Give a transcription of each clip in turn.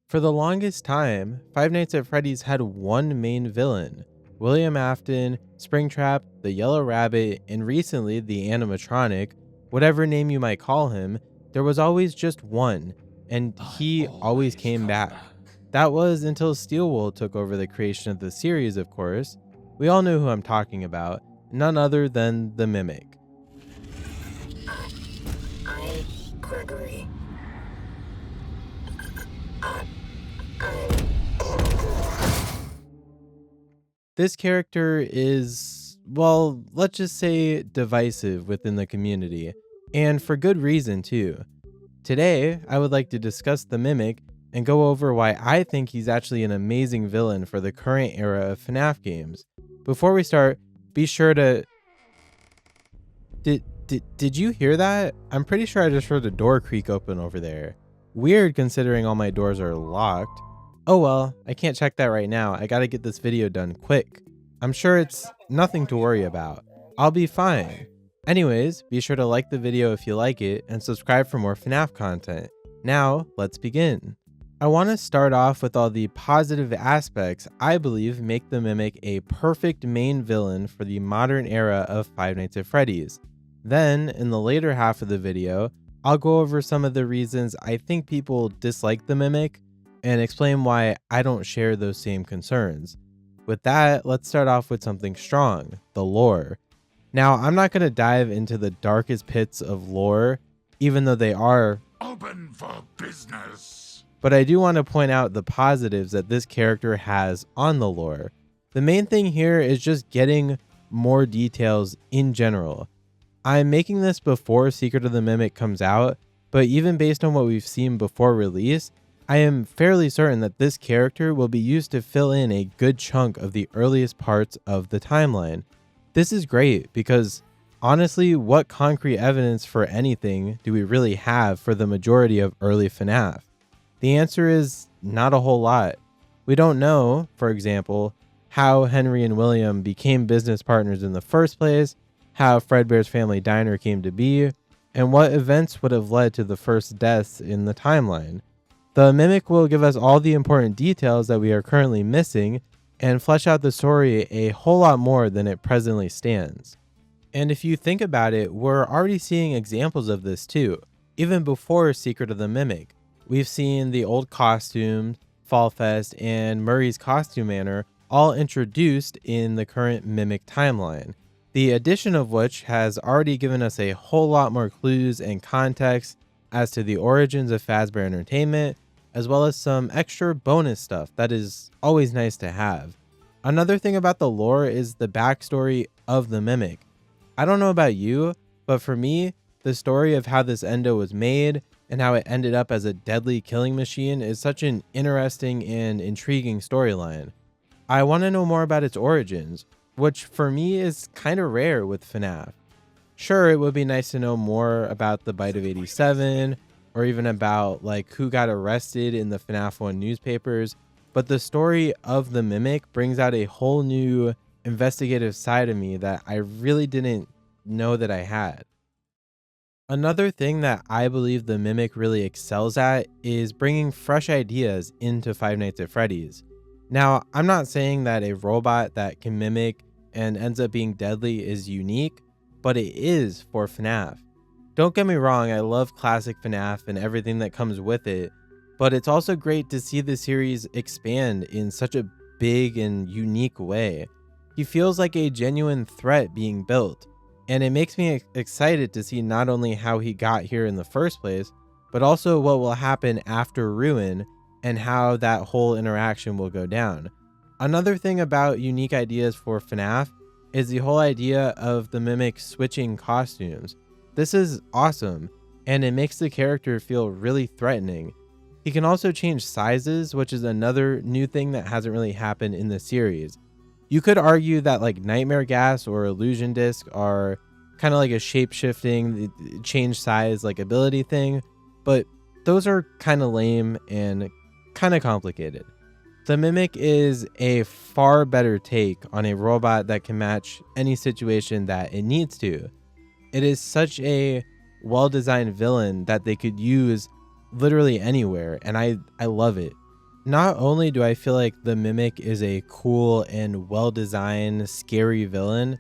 For the longest time, Five Nights at Freddy's had one main villain, William Afton, Springtrap, the Yellow Rabbit, and recently the animatronic, whatever name you might call him. There was always just one, and he always Always came come back. back. That was until Steelwool took over the creation of the series, of course. We all know who I'm talking about, none other than the Mimic. I, Gregory. This character is, well, let's just say divisive within the community, and for good reason too. Today, I would like to discuss the Mimic and go over why I think he's actually an amazing villain for the current era of FNAF games. Before we start, be sure to... Did you hear that? I'm pretty sure I just heard a door creak open over there. Weird considering all my doors are locked. Oh well, I can't check that right now. I gotta get this video done quick. I'm sure it's nothing to worry about. I'll be fine. Anyways, be sure to like the video if you like it and subscribe for more FNAF content. Now, let's begin. I want to start off with all the positive aspects I believe make the Mimic a perfect main villain for the modern era of Five Nights at Freddy's. Then, in the later half of the video, I'll go over some of the reasons I think people dislike the Mimic and explain why I don't share those same concerns. With that, let's start off with something strong, the lore. Now, I'm not going to dive into the darkest pits of lore, even though they are Open for business. but I do want to point out the positives that this character has on the lore. The main thing here is just getting more details in general. I'm making this before Secret of the Mimic comes out, but even based on what we've seen before release, I am fairly certain that this character will be used to fill in a good chunk of the earliest parts of the timeline. This is great because honestly, what concrete evidence for anything do we really have for the majority of early FNAF? The answer is not a whole lot. We don't know, for example, how Henry and William became business partners in the first place, how Fredbear's Family Diner came to be, and what events would have led to the first deaths in the timeline. The Mimic will give us all the important details that we are currently missing and flesh out the story a whole lot more than it presently stands. And if you think about it, we're already seeing examples of this too. Even before Secret of the Mimic, we've seen the old costumes, Fall Fest, and Murray's Costume Manor all introduced in the current Mimic timeline. The addition of which has already given us a whole lot more clues and context as to the origins of Fazbear Entertainment, as well as some extra bonus stuff that is always nice to have. Another thing about the lore is the backstory of the Mimic. I don't know about you, but for me, the story of how this endo was made and how it ended up as a deadly killing machine is such an interesting and intriguing storyline. I want to know more about its origins, which for me is kind of rare with FNAF. Sure, it would be nice to know more about the Bite of 87, or even about like who got arrested in the FNAF 1 newspapers, but the story of the Mimic brings out a whole new investigative side of me that I really didn't know that I had. Another thing that I believe the Mimic really excels at is bringing fresh ideas into Five Nights at Freddy's. Now, I'm not saying that a robot that can mimic and ends up being deadly is unique, but it is for FNAF. Don't get me wrong, I love classic FNAF and everything that comes with it, but it's also great to see the series expand in such a big and unique way. He feels like a genuine threat being built, and it makes me excited to see not only how he got here in the first place, but also what will happen after Ruin and how that whole interaction will go down. Another thing about unique ideas for FNAF is the whole idea of the Mimic switching costumes. This is awesome, and it makes the character feel really threatening. He can also change sizes, which is another new thing that hasn't really happened in the series. You could argue that like Nightmare Gas or Illusion Disc are kind of like a shape-shifting, change size like ability thing, but those are kind of lame and kind of complicated. The Mimic is a far better take on a robot that can match any situation that it needs to. It is such a well-designed villain that they could use literally anywhere, and I love it. Not only do I feel like the Mimic is a cool and well-designed, scary villain,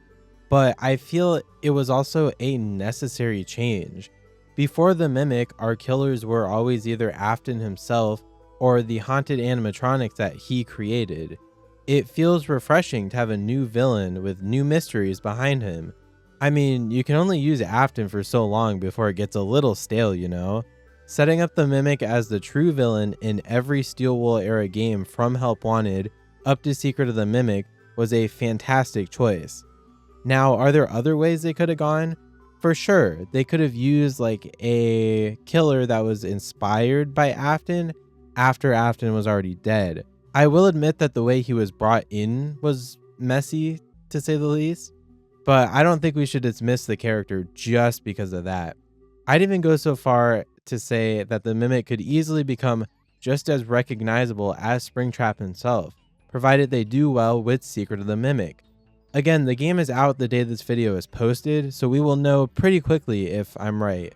but I feel it was also a necessary change. Before the Mimic, our killers were always either Afton himself or the haunted animatronics that he created. It feels refreshing to have a new villain with new mysteries behind him. I mean, you can only use Afton for so long before it gets a little stale, you know? Setting up the Mimic as the true villain in every Steel Wool era game from Help Wanted up to Secret of the Mimic was a fantastic choice. Now, are there other ways they could have gone? For sure, they could have used like a killer that was inspired by Afton after Afton was already dead. I will admit that the way he was brought in was messy, to say the least, but I don't think we should dismiss the character just because of that. I'd even go so far to say that the Mimic could easily become just as recognizable as Springtrap himself, provided they do well with Secret of the Mimic. Again, the game is out the day this video is posted, so we will know pretty quickly if I'm right.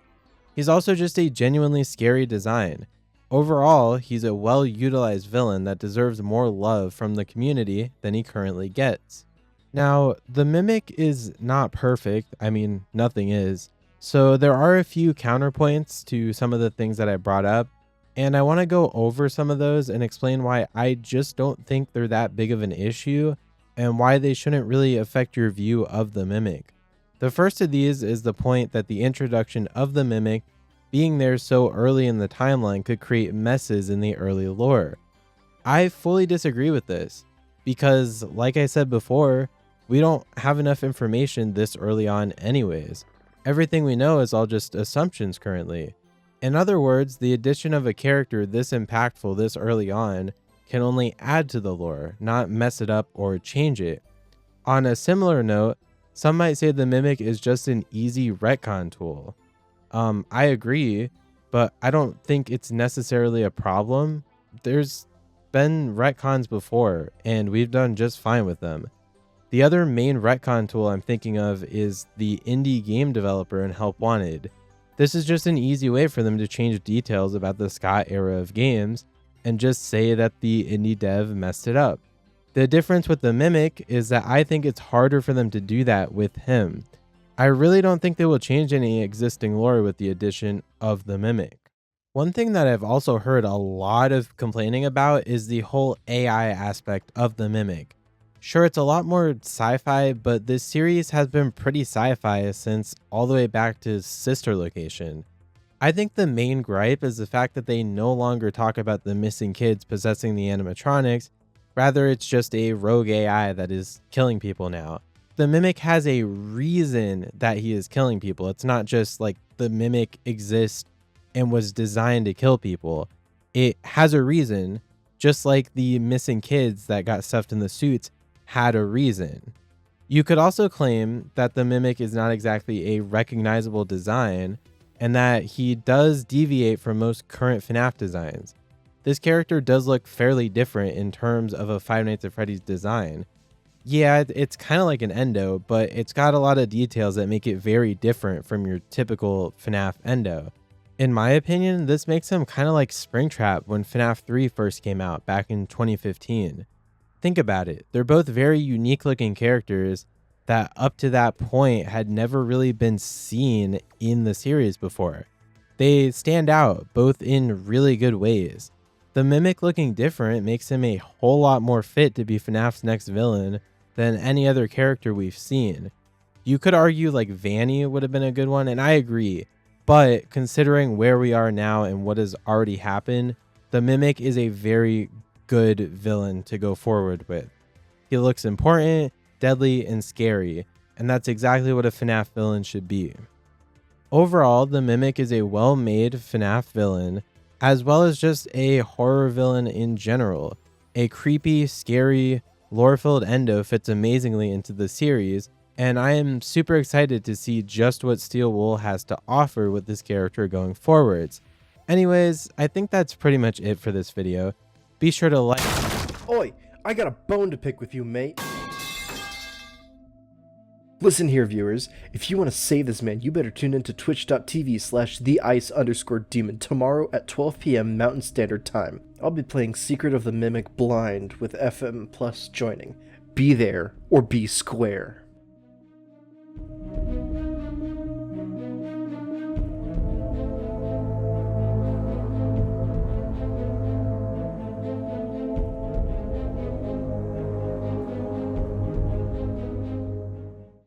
He's also just a genuinely scary design. Overall, he's a well-utilized villain that deserves more love from the community than he currently gets. Now, the Mimic is not perfect, I mean, nothing is, so there are a few counterpoints to some of the things that I brought up, and I want to go over some of those and explain why I just don't think they're that big of an issue and why they shouldn't really affect your view of the Mimic. The first of these is the point that the introduction of the Mimic being there so early in the timeline could create messes in the early lore. I fully disagree with this, because like I said before, we don't have enough information this early on anyways. Everything we know is all just assumptions currently. In other words, the addition of a character this impactful this early on can only add to the lore, not mess it up or change it. On a similar note, some might say the Mimic is just an easy retcon tool. I agree, but I don't think it's necessarily a problem. There's been retcons before, and we've done just fine with them. The other main retcon tool I'm thinking of is the indie game developer in Help Wanted. This is just an easy way for them to change details about the Scott era of games and just say that the indie dev messed it up. The difference with the Mimic is that I think it's harder for them to do that with him. I really don't think they will change any existing lore with the addition of the Mimic. One thing that I've also heard a lot of complaining about is the whole AI aspect of the Mimic. Sure, it's a lot more sci-fi, but this series has been pretty sci-fi since all the way back to Sister Location. I think the main gripe is the fact that they no longer talk about the missing kids possessing the animatronics, rather it's just a rogue AI that is killing people now. The Mimic has a reason that he is killing people. It's not just like the Mimic exists and was designed to kill people. It has a reason, just like the missing kids that got stuffed in the suits had a reason. You could also claim that the Mimic is not exactly a recognizable design, and that he does deviate from most current FNAF designs. This character does look fairly different in terms of a Five Nights at Freddy's design. Yeah, it's kind of like an Endo, but it's got a lot of details that make it very different from your typical FNAF Endo. In my opinion, this makes him kind of like Springtrap when FNAF 3 first came out back in 2015. Think about it, they're both very unique looking characters that up to that point had never really been seen in the series before. They stand out both in really good ways. The Mimic looking different makes him a whole lot more fit to be FNAF's next villain than any other character we've seen. You could argue like Vanny would have been a good one, and I agree, but considering where we are now and what has already happened, the Mimic is a very good villain to go forward with. He looks important, deadly, and scary, and that's exactly what a FNAF villain should be. Overall, the Mimic is a well-made FNAF villain, as well as just a horror villain in general. A creepy, scary, lore-filled Endo fits amazingly into the series, and I am super excited to see just what Steel Wool has to offer with this character going forwards. Anyways, I think that's pretty much it for this video. Be sure to like... Oi, I got a bone to pick with you, mate. Listen here, viewers, if you want to save this man, you better tune in to twitch.tv/theice_demon tomorrow at 12 p.m. Mountain Standard Time. I'll be playing Secret of the Mimic Blind with FM Plus joining. Be there or be square.